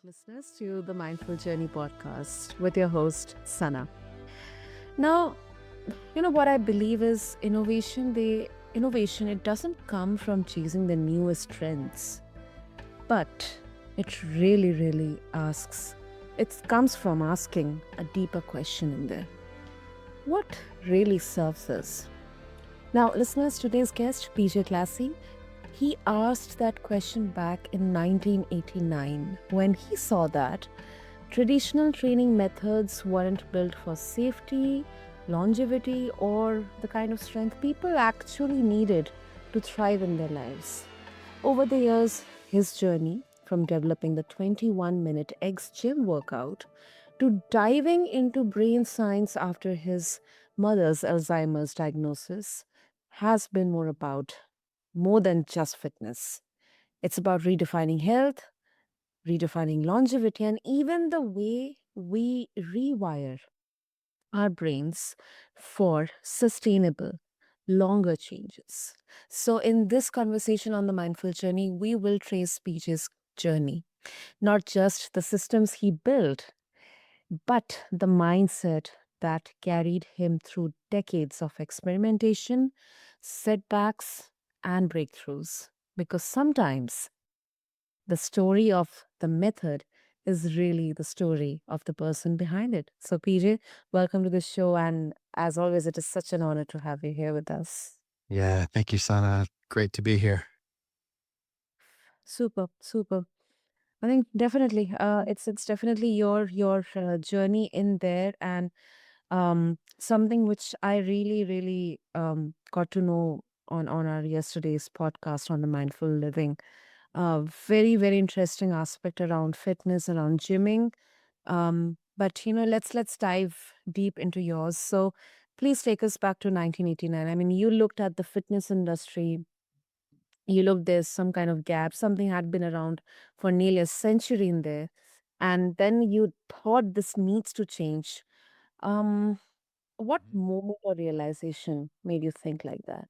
listeners, to the Mindful Journey podcast with your host, Sana. Now, what I believe is innovation, it doesn't come from chasing the newest trends, but it really it comes from asking a deeper question in there. What really serves us? Now, listeners, today's guest, PJ Glassey, he asked that question back in 1989 when he saw that traditional training methods weren't built for safety, longevity, or the kind of strength people actually needed to thrive in their lives. Over the years, his journey from developing the 21-minute XGym workout to diving into brain science after his mother's Alzheimer's diagnosis has been more than just fitness. It's about redefining health, redefining longevity, and even the way we rewire our brains for sustainable, longer changes. So, in this conversation on the mindful journey, we will trace PJ's journey, not just the systems he built, but the mindset that carried him through decades of experimentation, setbacks, and breakthroughs. Because sometimes the story of the method is really the story of the person behind it. So, PJ, welcome to the show. And as always, it is such an honor to have you here with us. Yeah, thank you, Sana. Great to be here. Super, super. I think definitely, it's definitely your journey in there, and something which I really got to know on our yesterday's podcast on the mindful living. Very interesting aspect around fitness, around gymming. But let's dive deep into yours. So please take us back to 1989. I mean, you looked at the fitness industry. You looked, there's some kind of gap. Something had been around for nearly a century in there, and then you thought this needs to change. Um, what Mhm. moment or realization made you think like that?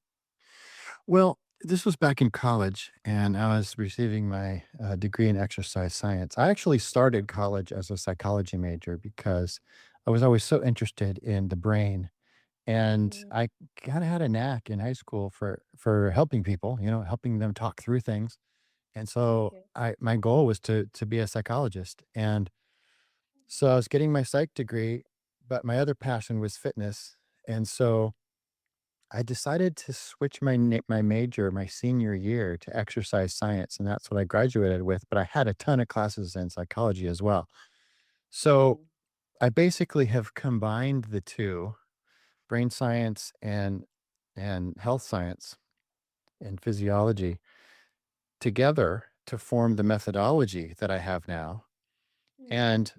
Well, this was back in college, and I was receiving my degree in exercise science. I actually started college as a psychology major because I was always so interested in the brain, and Mm, I kind of had a knack in high school for helping people, helping them talk through things. And so okay. I my goal was to be a psychologist, and so I was getting my psych degree, but my other passion was fitness, and so I decided to switch my major my senior year to exercise science, and that's what I graduated with, but I had a ton of classes in psychology as well. So, Mm, I basically have combined the 2, brain science and health science and physiology together to form the methodology that I have now, mm, and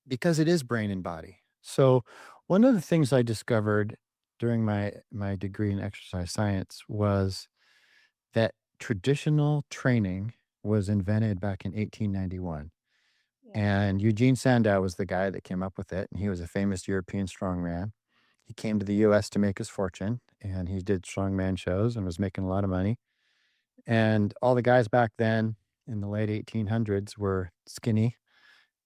because it is brain and body. So, one of the things I discovered during my degree in exercise science was that traditional training was invented back in 1891. yeah. And Eugene Sandow was the guy that came up with it. And he was a famous European strongman. He came to the US to make his fortune and he did strongman shows and was making a lot of money. And all the guys back then in the late 1800s were skinny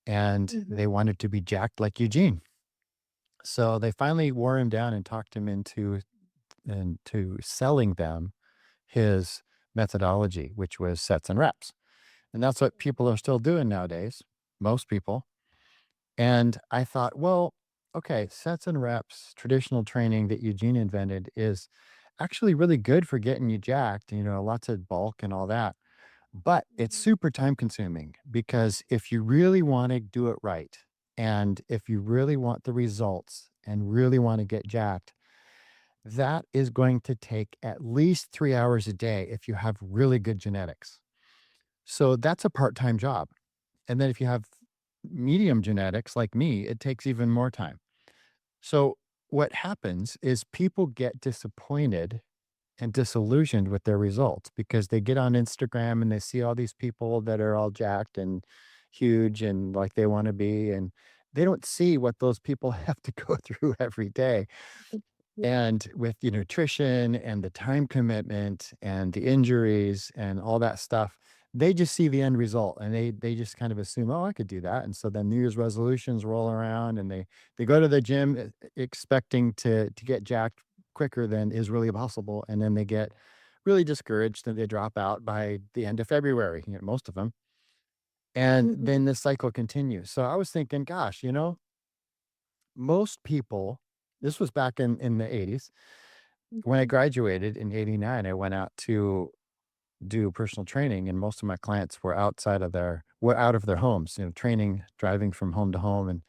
and Mhm. they wanted to be jacked like Eugene. So they finally wore him down and talked him into selling them his methodology, which was sets and reps. And that's what people are still doing nowadays, most people. And I thought, well, okay, sets and reps, traditional training that Eugene invented is actually really good for getting you jacked, lots of bulk and all that. But it's Mhm. super time consuming because if you really want to do it right, and if you really want the results and really want to get jacked, that is going to take at least 3 hours a day if you have really good genetics. So that's a part-time job. And then if you have medium genetics like me, it takes even more time. So what happens is people get disappointed and disillusioned with their results because they get on Instagram and they see all these people that are all jacked and huge and like they want to be, and they don't see what those people have to go through every day. Yeah. And with nutrition and the time commitment and the injuries and all that stuff, they just see the end result and they just kind of assume, oh, I could do that. And so then New Year's resolutions roll around and they go to the gym expecting to get jacked quicker than is really possible. And then they get really discouraged and they drop out by the end of February, most of them. And Mhm. then the cycle continues. So I was thinking, gosh, most people, this was back in the 80s. When I Mhm. graduated in 89, I went out to do personal training, and most of my clients were out of their homes, training, driving from home to home and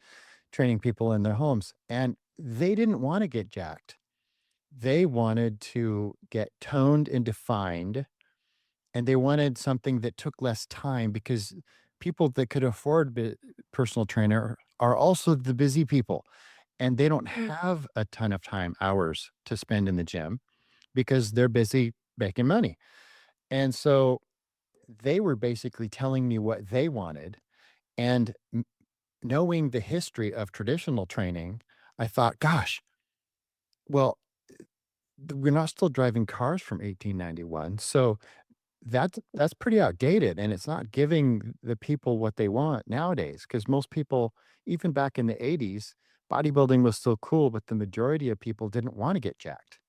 training people in their homes. And they didn't want to get jacked. They wanted to get toned and defined, and they wanted something that took less time because people that could afford personal trainer are also the busy people, and they don't Mm. have a ton of time hours to spend in the gym because they're busy making money. And so they were basically telling me what they wanted. And knowing the history of traditional training, I thought, gosh, well, we're not still driving cars from 1891. So that's pretty outdated. And it's not giving the people what they want nowadays. Because most people, even back in the 80s, bodybuilding was still cool, but the majority of people didn't want to get jacked.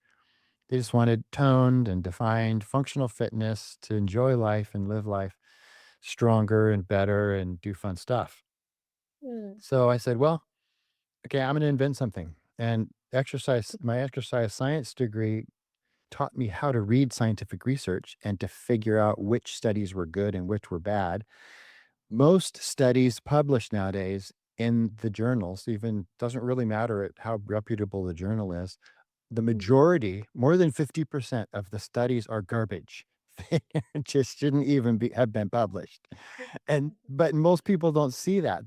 They just wanted toned and defined functional fitness to enjoy life and live life stronger and better and do fun stuff. Mm. So I said, well, okay, I'm going to invent something. And my exercise science degree taught me how to read scientific research and to figure out which studies were good and which were bad. Most studies published nowadays in the journals, even doesn't really matter how reputable the journal is, the Mhm. majority, more than 50% of the studies are garbage. They just shouldn't even have been published. But most people don't see that.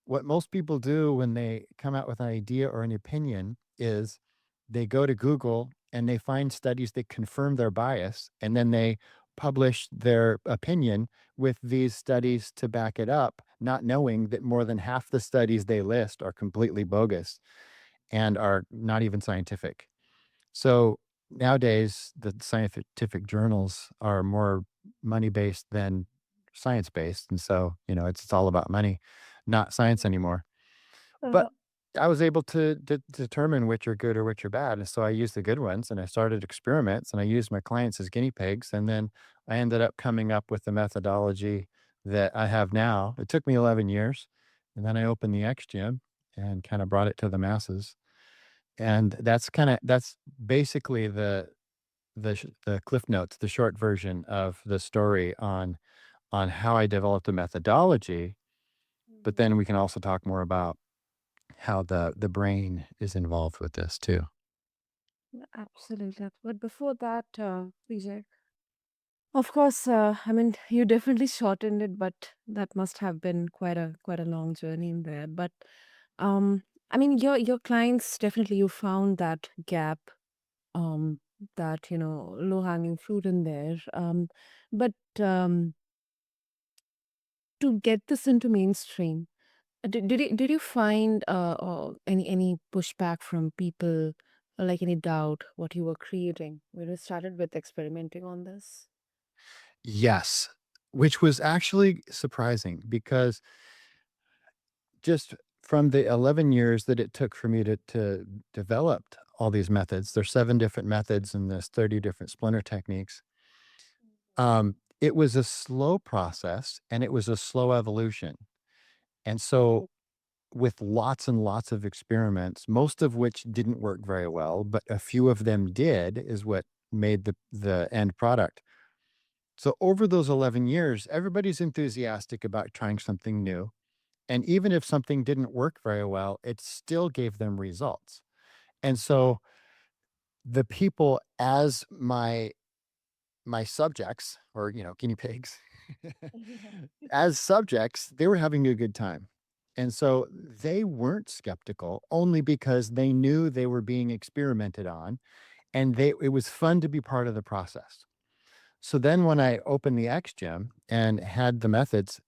What most people do when they come out with an idea or an opinion is they go to Google and they find studies that confirm their bias, and then they publish their opinion with these studies to back it up, not knowing that more than half the studies they list are completely bogus and are not even scientific. So nowadays, the scientific journals are more money based than science based. And so, it's all about money, not science anymore. But Uh-huh. I was able to determine which are good or which are bad. And so I used the good ones and I started experiments and I used my clients as guinea pigs. And then I ended up coming up with the methodology that I have now. It took me 11 years. And then I opened the X Gym and kind of brought it to the masses. And that's basically the cliff notes, the short version of the story on how I developed the methodology, but Mhm. then we can also talk more about how the brain is involved with this too. Absolutely. But before that, PJ, of course, I mean, you definitely shortened it, but that must have been quite a long journey in there. But um, I mean, your clients definitely you found that gap, um, that low hanging fruit in there. But to get this into mainstream, did you find any pushback from people, or like any doubt what you were creating when you started with experimenting on this? Yes, which was actually surprising because just from the 11 years that it took for me to develop all these methods, there's 7 different methods and there's 30 different splinter techniques. It was a slow process and it was a slow evolution. And so with lots and lots of experiments, most of which didn't work very well, but a few of them did is what made the end product. So over those 11 years, everybody's enthusiastic about trying something new. And even if something didn't work very well, it still gave them results. And so the people as my subjects or guinea pigs as subjects, they were having a good time. And so they weren't skeptical only because they knew they were being experimented on and it was fun to be part of the process. So then when I opened the X Gym and had the methods,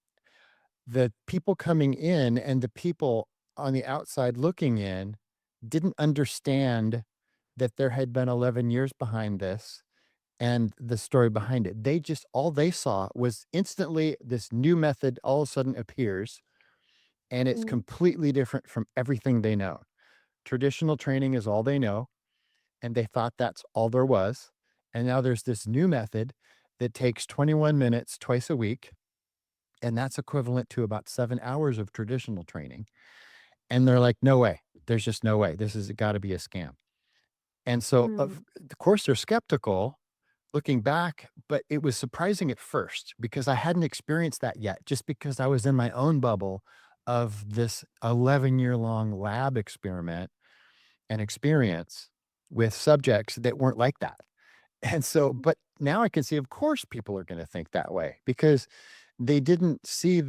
the people coming in and the people on the outside looking in didn't understand that there had been 11 years behind this and the story behind it. They just all they saw was instantly this new method all of a sudden appears, and it's Mm, completely different from everything they know. Traditional training is all they know, and they thought that's all there was. And now there's this new method that takes 21 minutes twice a week, and that's equivalent to about 7 hours of traditional training. And they're like, no way. There's just no way. This has got to be a scam. And so, mm, of course, they're skeptical looking back, but it was surprising at first because I hadn't experienced that yet, just because I was in my own bubble of this 11-year-long lab experiment and experience with subjects that weren't like that. And so, but now I can see, of course, people are going to think that way because they didn't see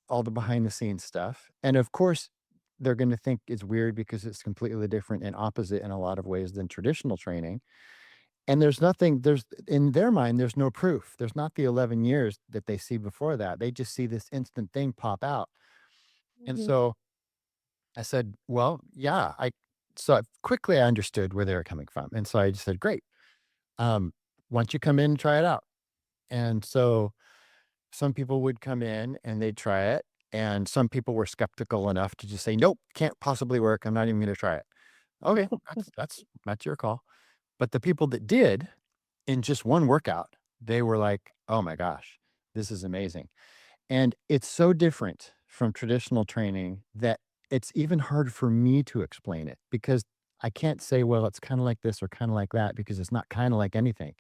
all the behind the scenes stuff. And of course, they're going to think it's weird because it's completely different and opposite in a lot of ways than traditional training. And there's in their mind, there's no proof. There's not the 11 years that they see before that. They just see this instant thing pop out. And mhm, so I said, well, yeah, so quickly I understood where they were coming from. And so I just said, great. Um, why don't you come in and try it out? And so some people would come in and they'd try it. And some people were skeptical enough to just say, nope, can't possibly work. I'm not even going to try it. Okay, that's your call. But the people that did in just one workout, they were like, oh my gosh, this is amazing. And it's so different from traditional training that it's even hard for me to explain it because I can't say, well, it's kind of like this or kind of like that because it's not kind of like anything.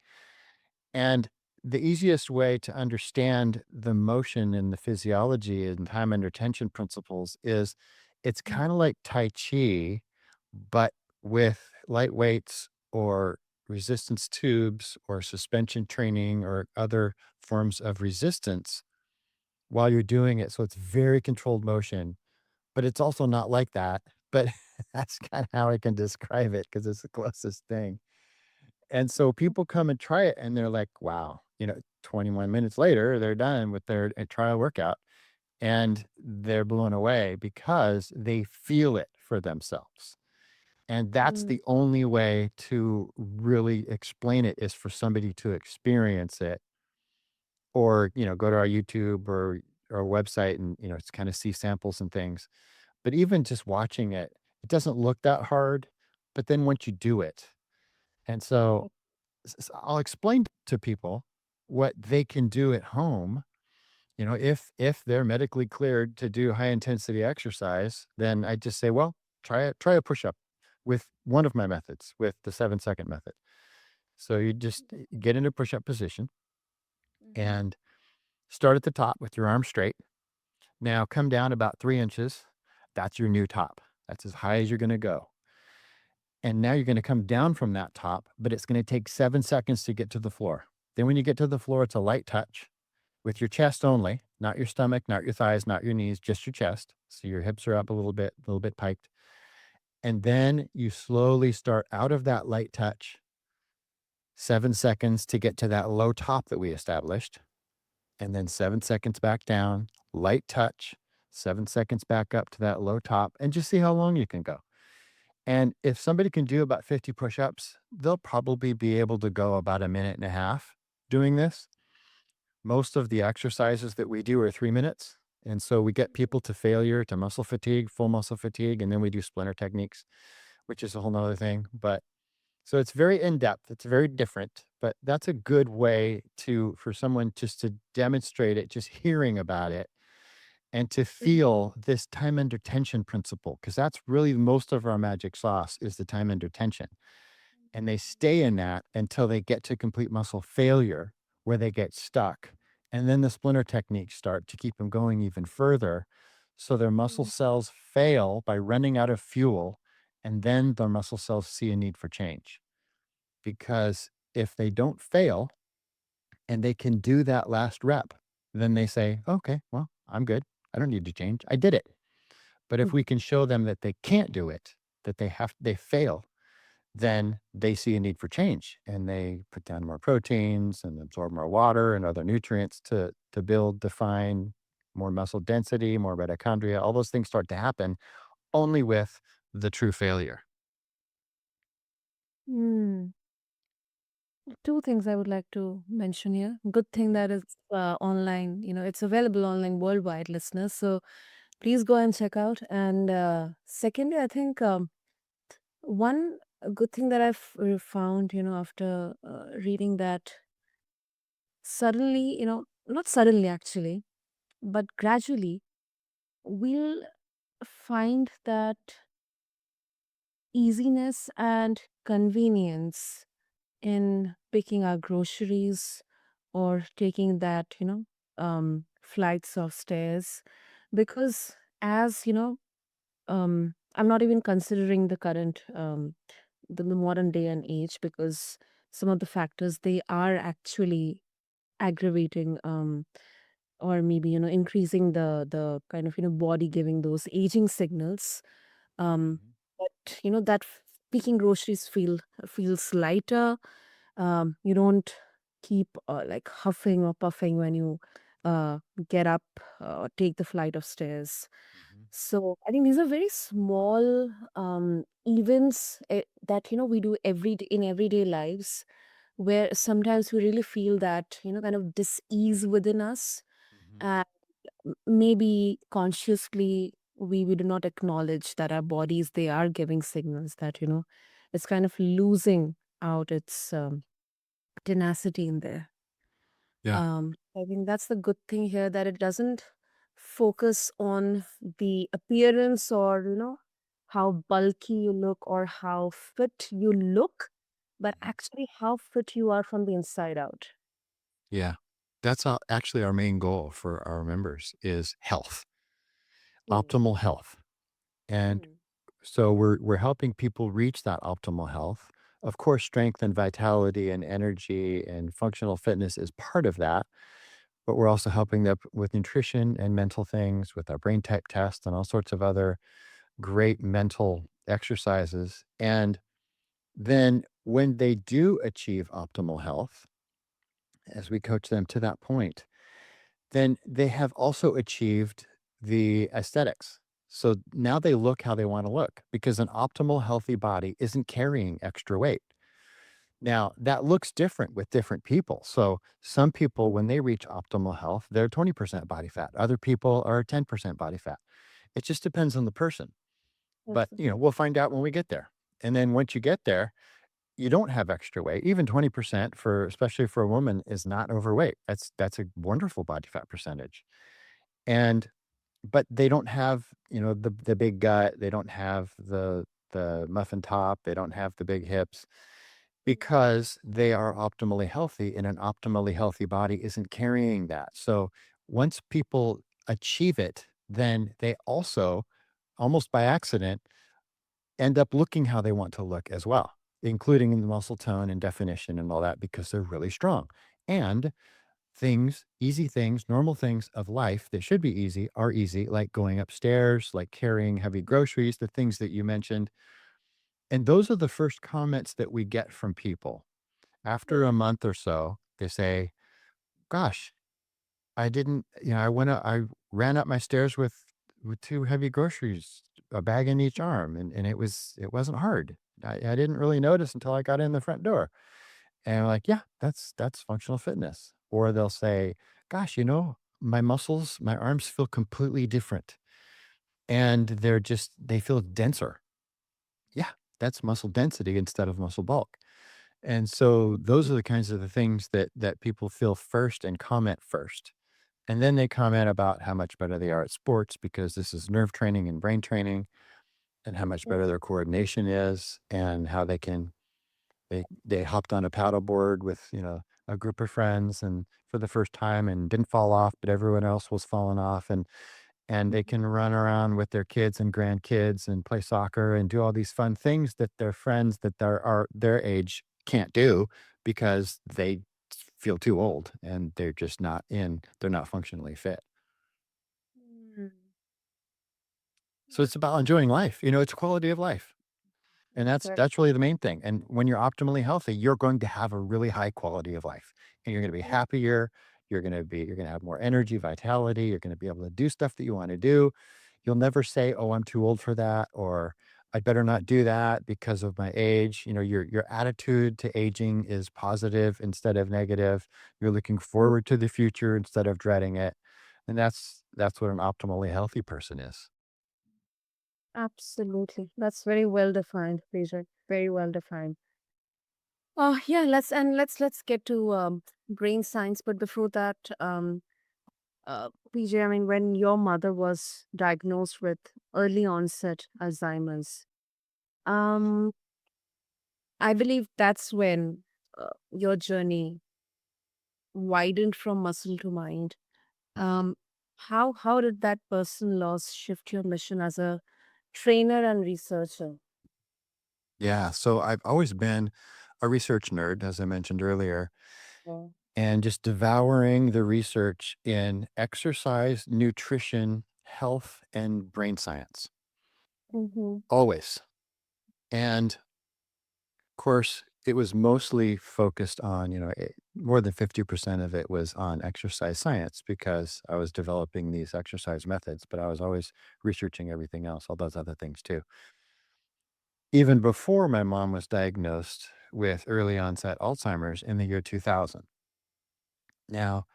And the easiest way to understand the motion and the physiology and time under tension principles is it's mm, kind of like Tai Chi, but with light weights or resistance tubes or suspension training or other forms of resistance while you're doing it. So it's very controlled motion, but it's also not like that. But that's kind of how I can describe it because it's the closest thing. And so people come and try it and they're like, wow, 21 minutes later, they're done with their trial workout and they're blown away because they feel it for themselves. And that's mm, the only way to really explain it is for somebody to experience it or, go to our YouTube or our website and, just kind of see samples and things. But even just watching it, it doesn't look that hard. But then once you do it, and so I'll explain to people what they can do at home. If they're medically cleared to do high intensity exercise, then I just say, well, try a push up with one of my methods, with the 7-second method. So you just get into push up position mhm, and start at the top with your arms straight. Now come down about 3 inches. That's your new top. That's as high as you're going to go. And now you're going to come down from that top, but it's going to take 7 seconds to get to the floor. Then when you get to the floor, it's a light touch with your chest only, not your stomach, not your thighs, not your knees, just your chest. So your hips are up a little bit piked. And then you slowly start out of that light touch, 7 seconds to get to that low top that we established. And then 7 seconds back down, light touch, 7 seconds back up to that low top, and just see how long you can go. And if somebody can do about 50 push ups, they'll probably be able to go about a minute and a half doing this. Most of the exercises that we do are 3 minutes. And so we get people to failure, to muscle fatigue, full muscle fatigue, and then we do splinter techniques, which is a whole nother thing. But so it's very in depth. It's very different, but that's a good way for someone just to demonstrate it, just hearing about it and to mhm, feel this time under tension principle. Cause that's really most of our magic sauce is the time under tension. And they stay in that until they get to complete muscle failure where they get stuck. And then the splinter techniques start to keep them going even further. So their muscle mhm, cells fail by running out of fuel. And then their muscle cells see a need for change. Because if they don't fail and they can do that last rep, then they say, okay, well, I'm good. I don't need to change. I did it. But if we can show them that they can't do it, that they fail, then they see a need for change and they put down more proteins and absorb more water and other nutrients to build, define more muscle density, more mitochondria. All those things start to happen only with the true failure. mm. Two things I would like to mention here. Good thing Mhm. that it's online, it's available online worldwide, listeners. So please go and check out. And secondly, I think one good thing that I've found, after reading that suddenly, not suddenly actually, but gradually, we'll find that easiness and convenience in picking our groceries or taking that, flights of stairs. Because as I'm not even considering the current the modern day and age, because some of the factors they are actually aggravating, or maybe increasing the kind of body giving those aging signals. um Mhm. but that picking groceries feels lighter. You don't keep like huffing or puffing when you uh, get up or take the flight of stairs. Mhm. So I think these are very small events that we do in everyday lives, where sometimes we really feel that kind of dis-ease within us, Mhm. and maybe consciously we do not acknowledge that our bodies they are giving signals that it's kind of losing out its tenacity in there. Yeah. I think that's the good thing here, that it doesn't focus on the appearance, or how bulky you look or how fit you look, but Mhm. actually how fit you are from the inside out. Yeah. That's actually our main goal for our members is health, Mm. optimal health. And Mm. so we're helping people reach that optimal health. Of course, strength and vitality and energy and functional fitness is part of that, but we're also helping them with nutrition and mental things with our brain type test and all sorts of other great mental exercises. And then when they do achieve optimal health, as we coach them to that point, then they have also achieved the aesthetics. So now they look how they want to look because an optimal healthy body isn't carrying extra weight. Now, that looks different with different people. So, some people, when they reach optimal health, they're 20% body fat. Other people are 10% body fat. It just depends on the person. But, That's we'll find out when we get there. And then once you get there, you don't have extra weight. Even 20% for especially for a woman is not overweight. That's a wonderful body fat percentage. And but they don't have, the big gut, they don't have the muffin top, they don't have the big hips because they are optimally healthy, and an optimally healthy body isn't carrying that. So once people achieve it, then they also, almost by accident, end up looking how they want to look as well, including in the muscle tone and definition and all that because they're really strong. And things, easy things, normal things of life that should be easy are easy, like going upstairs, like carrying heavy groceries, the things that you mentioned. And those are the first comments that we get from people. After a month or so, they say, "Gosh, I didn't, I ran up my stairs with two heavy groceries, a bag in each arm, and it wasn't hard. I didn't really notice until I got in the front door." And I'm like, "Yeah, that's functional fitness." Or they'll say, "Gosh, my muscles, my arms feel completely different, and they feel denser." Yeah, that's muscle density instead of muscle bulk. And so those are the kinds of the things that people feel first and comment first. And then they comment about how much better they are at sports because this is nerve training and brain training, and how much better their coordination is, and how they hopped on a paddleboard with, a group of friends and for the first time and didn't fall off, but everyone else was falling off, and they can run around with their kids and grandkids and play soccer and do all these fun things that their friends that are their age can't do because they feel too old and they're not functionally fit. Mm. So it's about enjoying life. It's quality of life. And that's Correct. that's really the main thing, and when you're optimally healthy, you're going to have a really high quality of life, and you're gonna be happier, you're gonna have more energy, vitality, you're gonna be able to do stuff that you wanna do. You'll never say, "Oh, I'm too old for that," or, I'd better not do that because of my age. You know, your attitude to aging is positive instead of negative. You're looking Mm. forward to the future instead of dreading it. And that's what an optimally healthy person is. Absolutely. That's very well defined, PJ. Very well defined. Yeah, let's get to brain science. But before that, PJ, I mean, when your mother was diagnosed with early onset Alzheimer's, um, I believe that's when your journey widened from muscle to mind. Um, how did that person loss shift your mission as a trainer and researcher? Yeah, so I've always been a research nerd, as I mentioned earlier, Yeah. and just devouring the research in exercise, nutrition, health, and brain science. Mm-hmm. Always. And of course, it was mostly focused on, more than 50% of it was on exercise science because I was developing these exercise methods, but I was always researching everything else, all those other things too. Even before my mom was diagnosed with early onset Alzheimer's in the year 2000. Now,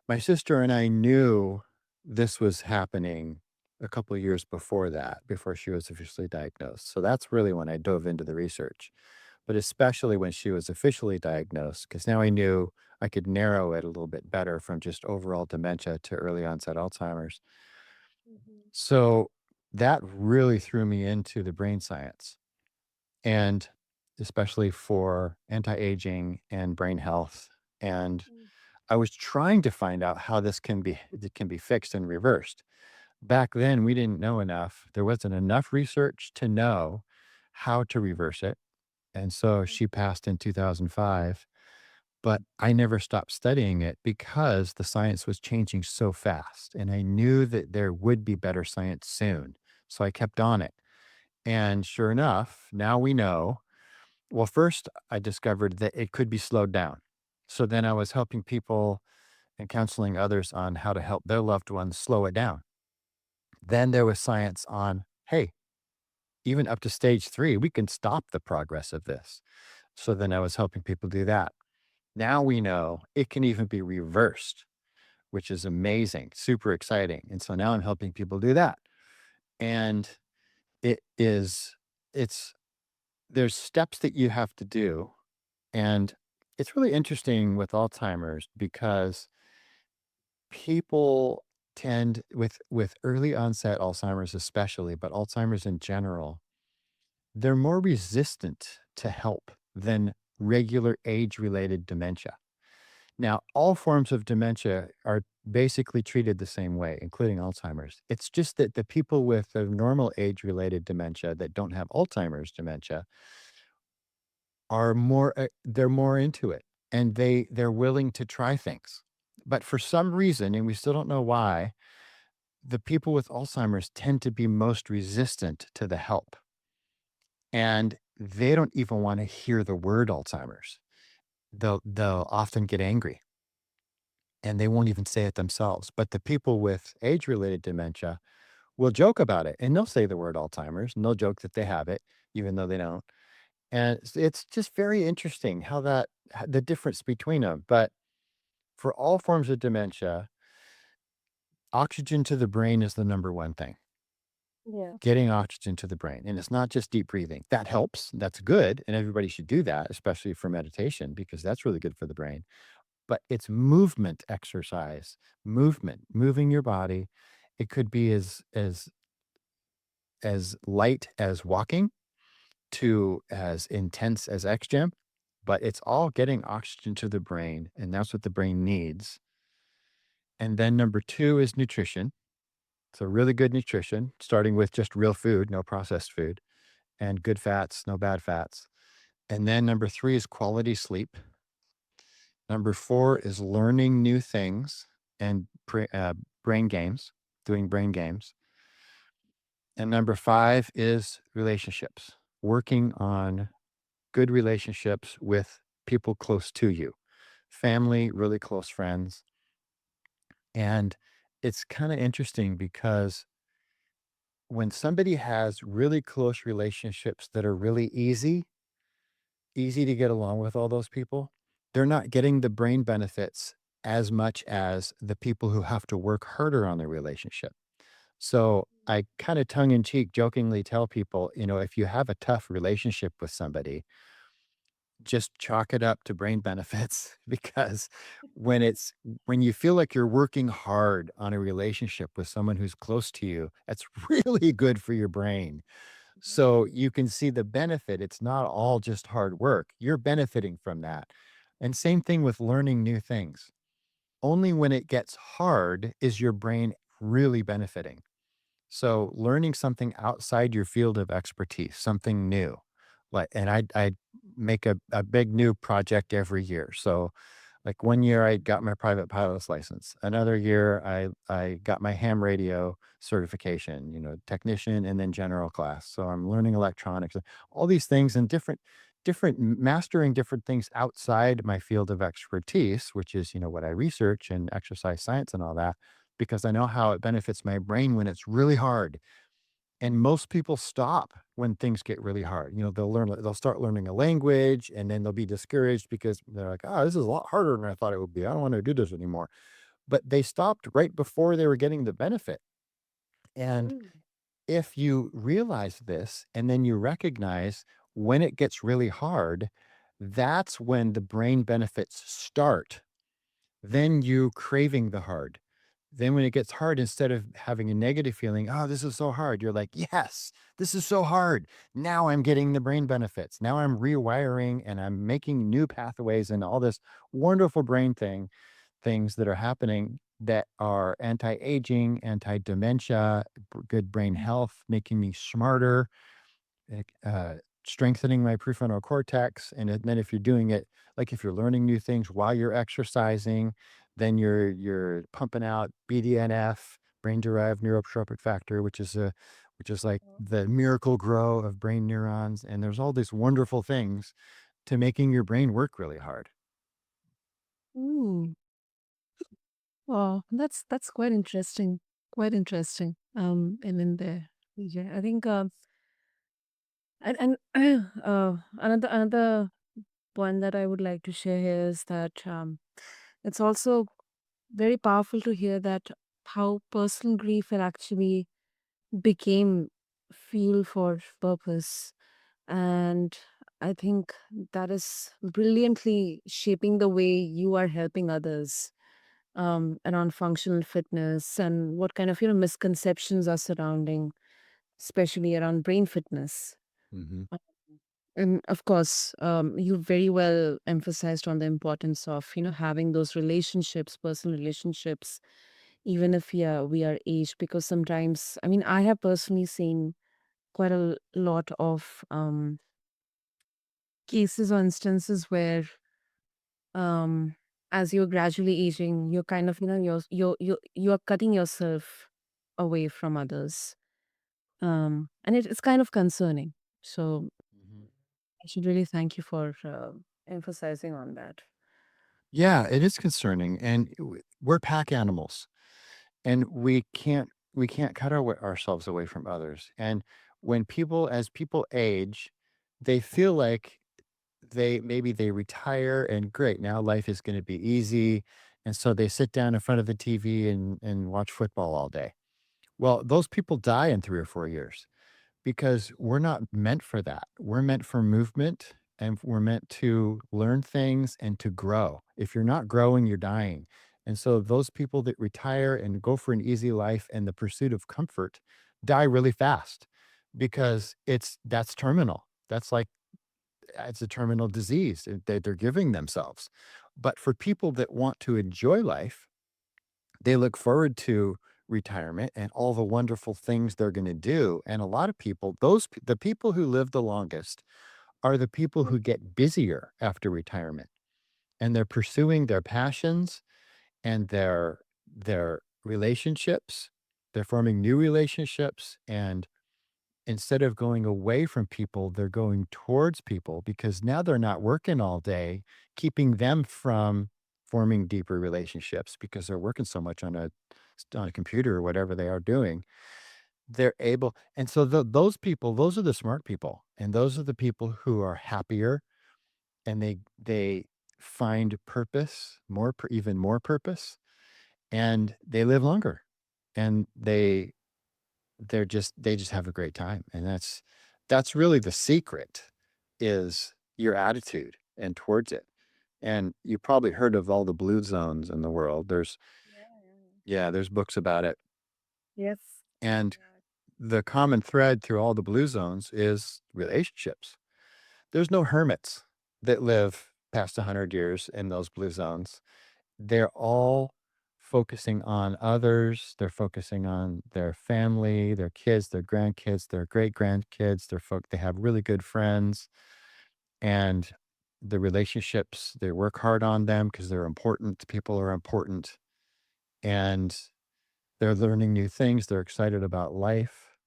my sister and I knew this was happening a couple of years before that, before she was officially diagnosed. So that's really when I dove into the research, but especially when she was officially diagnosed, because now I knew I could narrow it a little bit better from just overall dementia to early onset Alzheimer's. Mhm. So that really threw me into the brain science and especially for anti-aging and brain health. And Mm. I was trying to find out how it can be fixed and reversed. Back then, we didn't know enough. There wasn't enough research to know how to reverse it. And so she passed in 2005, but I never stopped studying it because the science was changing so fast. And I knew that there would be better science soon. So I kept on it. And sure enough, now we know. Well, first, I discovered that it could be slowed down. So then I was helping people and counseling others on how to help their loved ones slow it down. Then there was science on, hey, even up to stage 3, we can stop the progress of this. So then I was helping people do that. Now we know it can even be reversed, which is amazing, super exciting. And so now I'm helping people do that. And it is, it's, there's steps that you have to do. And it's really interesting with Alzheimer's because people tend with early onset Alzheimer's especially, but Alzheimer's in general, they're more resistant to help than regular age-related dementia. Now, all forms of dementia are basically treated the same way, including Alzheimer's. It's just that the people with the normal age-related dementia that don't have Alzheimer's dementia are they're more into it, and they're willing to try things. But for some reason, and we still don't know why, the people with Alzheimer's tend to be most resistant to the help, and they don't even wanna hear the word Alzheimer's. They'll often get angry, and they won't even say it themselves, but the people with age-related dementia will joke about it, and they'll say the word Alzheimer's, and they'll joke that they have it, even though they don't, and it's just very interesting how the difference between them. But for all forms of dementia, oxygen to the brain is the number one thing. Yeah. Getting oxygen to the brain, and it's not just deep breathing. That helps, that's good, and everybody should do that, especially for meditation, because that's really good for the brain. But it's movement exercise, moving your body. It could be as light as walking to as intense as XGym, but it's all getting oxygen to the brain, and that's what the brain needs. And then number 2 is nutrition. So really good nutrition, starting with just real food, no processed food, and good fats, no bad fats. And then number 3 is quality sleep. Number 4 is learning new things and brain games, doing brain games. And number 5 is relationships, working on good relationships with people close to you, family, really close friends. And it's kind of interesting because when somebody has really close relationships that are really easy to get along with all those people, they're not getting the brain benefits as much as the people who have to work harder on their relationship. So I kind of tongue in cheek jokingly tell people, if you have a tough relationship with somebody, just chalk it up to brain benefits because when you feel like you're working hard on a relationship with someone who's close to you, that's really good for your brain. So you can see the benefit. It's not all just hard work. You're benefiting from that. And same thing with learning new things. Only when it gets hard is your brain really benefiting. So learning something outside your field of expertise, something new, and I make a big new project every year. So like one year I got my private pilot's license. Another year I got my ham radio certification, technician and then general class. So I'm learning electronics, all these things and mastering different things outside my field of expertise, which is, what I research and exercise science and all that, because I know how it benefits my brain when it's really hard. And most people stop when things get really hard. They'll start learning a language and then they'll be discouraged because they're like, oh, this is a lot harder than I thought it would be. I don't want to do this anymore. But they stopped right before they were getting the benefit. And Mm. if you realize this and then you recognize when it gets really hard, that's when the brain benefits start. Then you craving the hard. Then when it gets hard, instead of having a negative feeling, "Oh, this is so hard," you're like, "Yes, this is so hard. Now I'm getting the brain benefits. Now I'm rewiring and I'm making new pathways and all this wonderful things that are happening that are anti-aging, anti-dementia, good brain health, making me smarter, like, strengthening my prefrontal cortex. And then if you're doing it, like if you're learning new things while you're exercising, then you're pumping out BDNF, brain derived neurotropic factor, which is like the miracle grow of brain neurons. And there's all these wonderful things to making your brain work really hard. Mm. Wow, that's quite interesting. Quite interesting. And in there, PJ, I think, and another point that I would like to share here is that it's also very powerful to hear that how personal grief will actually became fuel for purpose. And I think that is brilliantly shaping the way you are helping others around functional fitness and what kind of misconceptions are surrounding, especially around brain fitness. Hmm. And of course, you very well emphasized on the importance of having those relationships, personal relationships, even if we are aged. Because sometimes, I mean, I have personally seen quite a lot of cases or instances where, um, as you're gradually aging, you're kind of you're cutting yourself away from others, and it's kind of concerning. So Hmm. I should really thank you for emphasizing on that. Yeah, it is concerning, and we're pack animals. And we can't cut ourselves away from others. And as people age, they feel like they retire and great, now life is going to be easy. And so they sit down in front of the TV and watch football all day. Well, those people die in 3 or 4 years because we're not meant for that. We're meant for movement and we're meant to learn things and to grow. If you're not growing, you're dying. And so those people that retire and go for an easy life and the pursuit of comfort die really fast because that's terminal. That's like it's a terminal disease that they're giving themselves. But for people that want to enjoy life, they look forward to retirement and all the wonderful things they're gonna do, and a lot of people, the people who live the longest are the people who get busier after retirement, and they're pursuing their passions and their relationships. They're forming new relationships, and instead of going away from people, they're going towards people because now they're not working all day, keeping them from forming deeper relationships because they're working so much on a computer or whatever they are doing. they're able, and so those people, those are the smart people, and those are the people who are happier, and they find purpose, even more purpose, and they live longer, and they just have a great time, and that's really the secret, is your attitude and towards it. And you probably heard of all the blue zones in the world. Yeah, yeah. Yeah, there's books about it. Yes. And Yeah. the common thread through all the blue zones is relationships. There's no hermits that live past 100 years in those blue zones. They're all focusing on others. They're focusing on their family, their kids, their grandkids, their great grandkids. They have really good friends, and the relationships, they work hard on them because they're important. People are important, and they're learning new things. They're excited about life.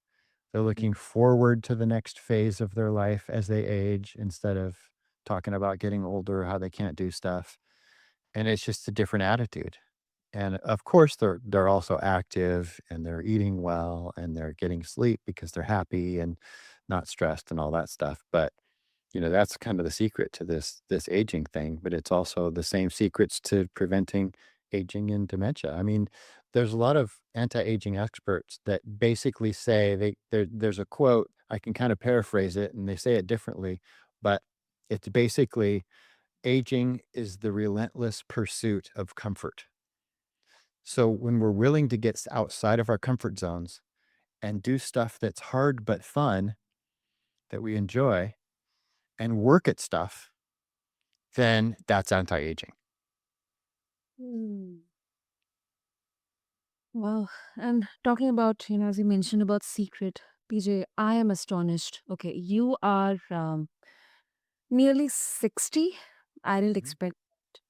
They're looking forward to the next phase of their life as they age, instead of talking about getting older, how they can't do stuff. And it's just a different attitude. And of course, they're also active, and they're eating well, and they're getting sleep because they're happy and not stressed and all that stuff. But that's kind of the secret to this aging thing. But it's also the same secrets to preventing aging and dementia. I mean, there's a lot of anti-aging experts that basically say there's a quote. I can kind of paraphrase it, and they say it differently, but it's basically, aging is the relentless pursuit of comfort. So when we're willing to get outside of our comfort zones and do stuff that's hard but fun, that we enjoy, and work at stuff, then that's anti-aging. Hmm. Well, and talking about, as you mentioned about secret, PJ, I am astonished. Okay, you are nearly 60. I didn't Mhm. expect.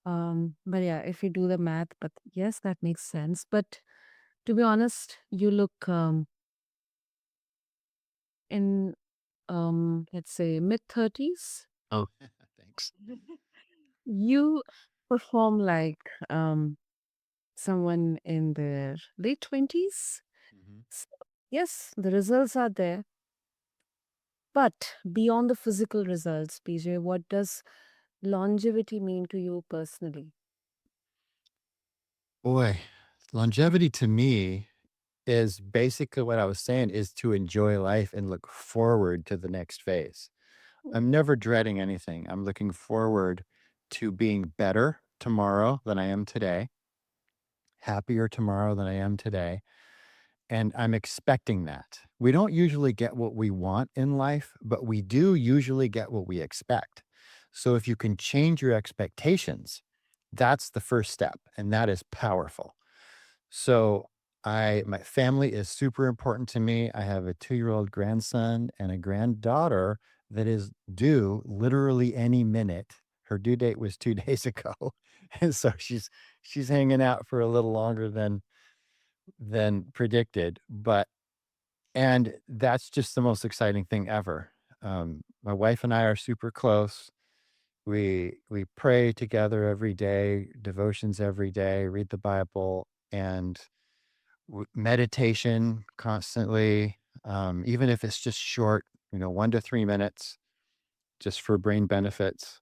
But yeah, if you do the math, but yes, that makes sense. But to be honest, you look in let's say mid 30s. Oh, thanks. You perform like someone in their late 20s. Mhm. So, yes, the results are there. But beyond the physical results, PJ, what does longevity mean to you personally? Boy, longevity to me is basically what I was saying, is to enjoy life and look forward to the next phase. I'm never dreading anything. I'm looking forward to being better tomorrow than I am today, happier tomorrow than I am today. And I'm expecting that. We don't usually get what we want in life, but we do usually get what we expect. So if you can change your expectations, that's the first step, and that is powerful. So my family is super important to me. I have a 2-year-old grandson and a granddaughter that is due literally any minute. Her due date was 2 days ago. And so she's hanging out for a little longer than predicted, but and that's just the most exciting thing ever. My wife and I are super close. We pray together every day, devotions every day, read the Bible, and meditation constantly, even if it's just short, 1 to 3 minutes, just for brain benefits,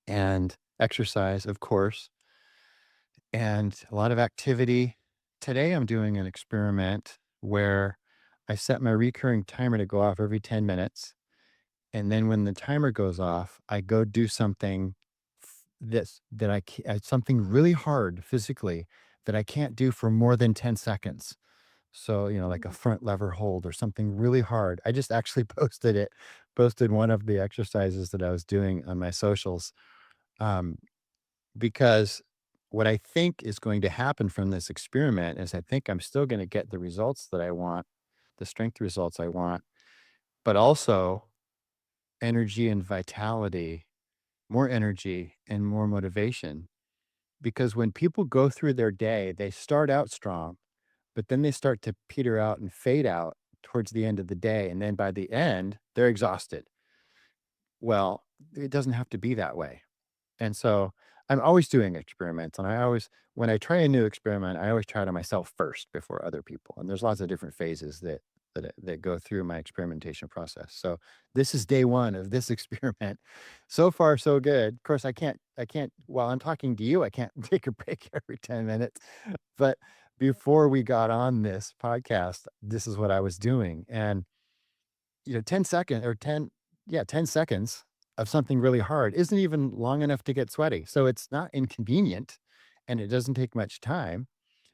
and exercise, of course, and a lot of activity. Today, I'm doing an experiment where I set my recurring timer to go off every 10 minutes. And then when the timer goes off, I go do something something really hard physically that I can't do for more than 10 seconds. So, like a front lever hold or something really hard. I just actually posted one of the exercises that I was doing on my socials. Um, because what I think is going to happen from this experiment is, I think I'm still going to get the results that I want, the strength results I want, but also energy and vitality, more energy and more motivation. Because when people go through their day, they start out strong, but then they start to peter out and fade out towards the end of the day. And then by the end, they're exhausted. Well, it doesn't have to be that way. And so I'm always doing experiments, and I always when I try a new experiment, I always try it on myself first before other people, and there's lots of different phases that go through my experimentation process. So, this is day 1 of this experiment. So far, so good. Of course, I can't while I'm talking to you, I can't take a break every 10 minutes, but before we got on this podcast, this is what I was doing, and 10 second or 10 yeah, 10 seconds of something really hard isn't even long enough to get sweaty. So it's not inconvenient and it doesn't take much time,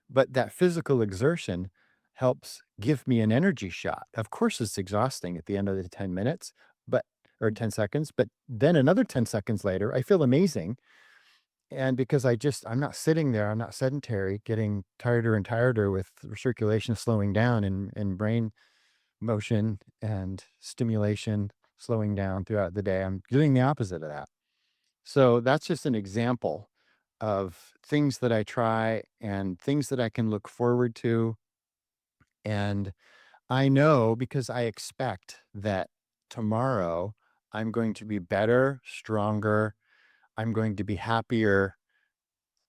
but that physical exertion helps give me an energy shot. Of course, it's exhausting at the end of the 10 minutes, but or 10 seconds, but then another 10 seconds later, I feel amazing. And because I'm not sitting there, I'm not sedentary, getting tireder and tireder with circulation slowing down and brain motion and stimulation slowing down throughout the day. I'm doing the opposite of that. So that's just an example of things that I try and things that I can look forward to. And I know because I expect that tomorrow I'm going to be better, stronger, I'm going to be happier,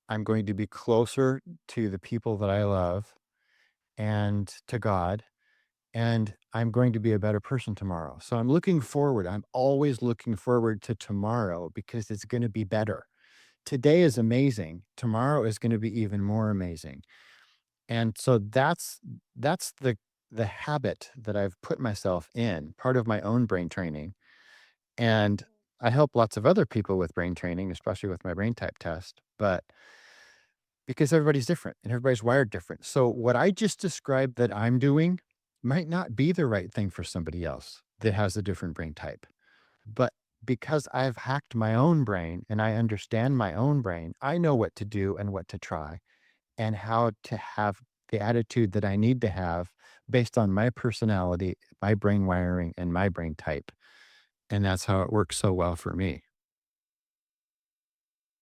I'm going to be closer to the people that I love and to God, and I'm going to be a better person tomorrow. So I'm looking forward. I'm always looking forward to tomorrow because it's going to be better. Today is amazing. Tomorrow is going to be even more amazing. And so that's the habit that I've put myself in, part of my own brain training. And I help lots of other people with brain training, especially with my brain type test, but because everybody's different and everybody's wired different. So what I just described that I'm doing might not be the right thing for somebody else that has a different brain type. But because I've hacked my own brain and I understand my own brain, I know what to do and what to try and how to have the attitude that I need to have based on my personality, my brain wiring, and my brain type. And that's how it works so well for me.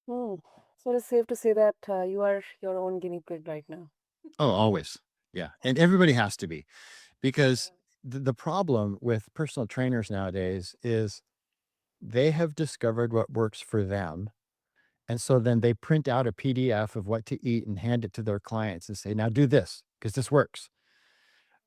Hmm. So it's safe to say that you are your own guinea pig right now. Oh, always. Yeah. And everybody has to be because the problem with personal trainers nowadays is they have discovered what works for them. And so then they print out a PDF of what to eat and hand it to their clients and say, now do this because this works.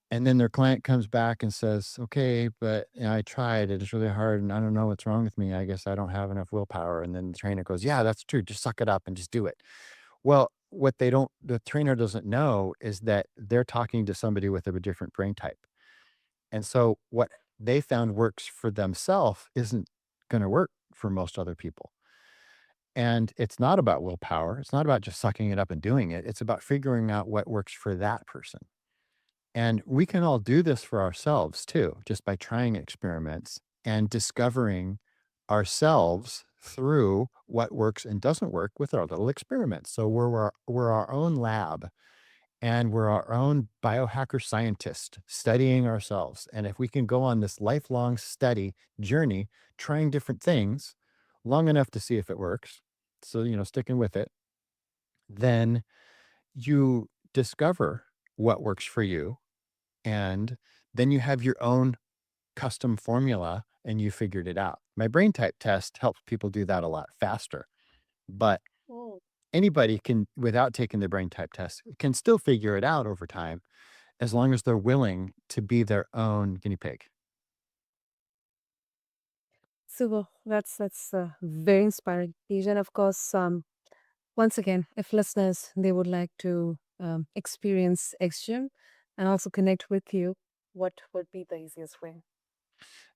And then their client comes back and says, okay, but I tried. It is really hard and I don't know what's wrong with me. I guess I don't have enough willpower. And then the trainer goes, yeah, that's true. Just suck it up and just do it. Well, what the trainer doesn't know is that they're talking to somebody with a different brain type. And so what they found works for themselves isn't going to work for most other people. And it's not about willpower. It's not about just sucking it up and doing it. It's about figuring out what works for that person. And we can all do this for ourselves too, just by trying experiments and discovering ourselves through what works and doesn't work with our little experiments. So we're our own lab and we're our own biohacker scientist studying ourselves. And if we can go on this lifelong study journey, trying different things long enough to see if it works, so, sticking with it, then you discover what works for you. And then you have your own custom formula and you figured it out. My brain type test helps people do that a lot faster. But Oh. anybody can, without taking the brain type test, can still figure it out over time as long as they're willing to be their own guinea pig. So that's very inspiring, Pij. And of course, once again, if listeners they would like to experience XGym and also connect with you, what would be the easiest way?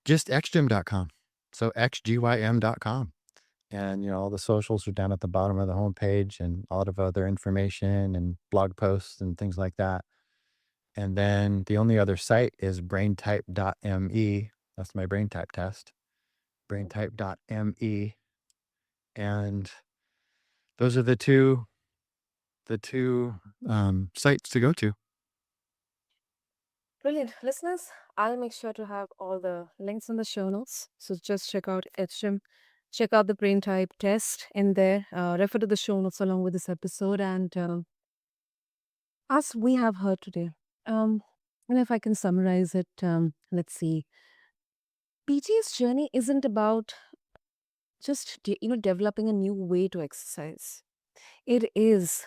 Just xgym.com. So xgym.com. And all the socials are down at the bottom of the homepage and a lot of other information and blog posts and things like that. And then the only other site is braintype.me. That's my brain type test. Braintype.me. And those are the two sites to go to. Brilliant. Listeners, I'll make sure to have all the links in the show notes. So just check out XGym, check out the brain type test in there, refer to the show notes along with this episode. And as we have heard today, um, and if I can summarize it, let's see. PG's journey isn't about just developing a new way to exercise. It is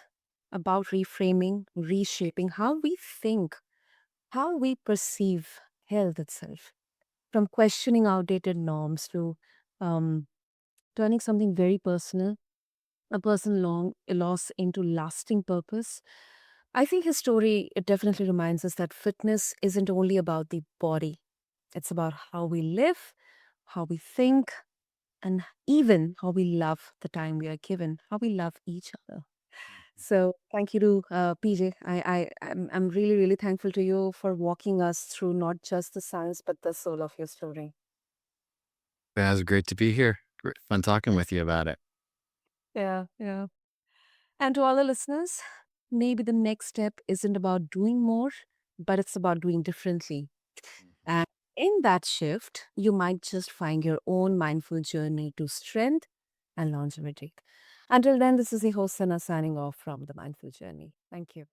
about reframing, reshaping how we think, how we perceive health itself, from questioning outdated norms to um, turning something very personal, a personal long loss into lasting purpose. I think his story, it definitely reminds us that fitness isn't only about the body. It's about how we live, how we think, and even how we love the time we are given, how we love each other. So thank you to PJ. I'm really, really thankful to you for walking us through not just the science, but the soul of your story. It was great to be here. Fun talking with you about it. Yeah, yeah. And to all the listeners, maybe the next step isn't about doing more, but it's about doing differently. And in that shift, you might just find your own mindful journey to strength and longevity. Until then, this is the host Sana signing off from the Mindful Journey. Thank you.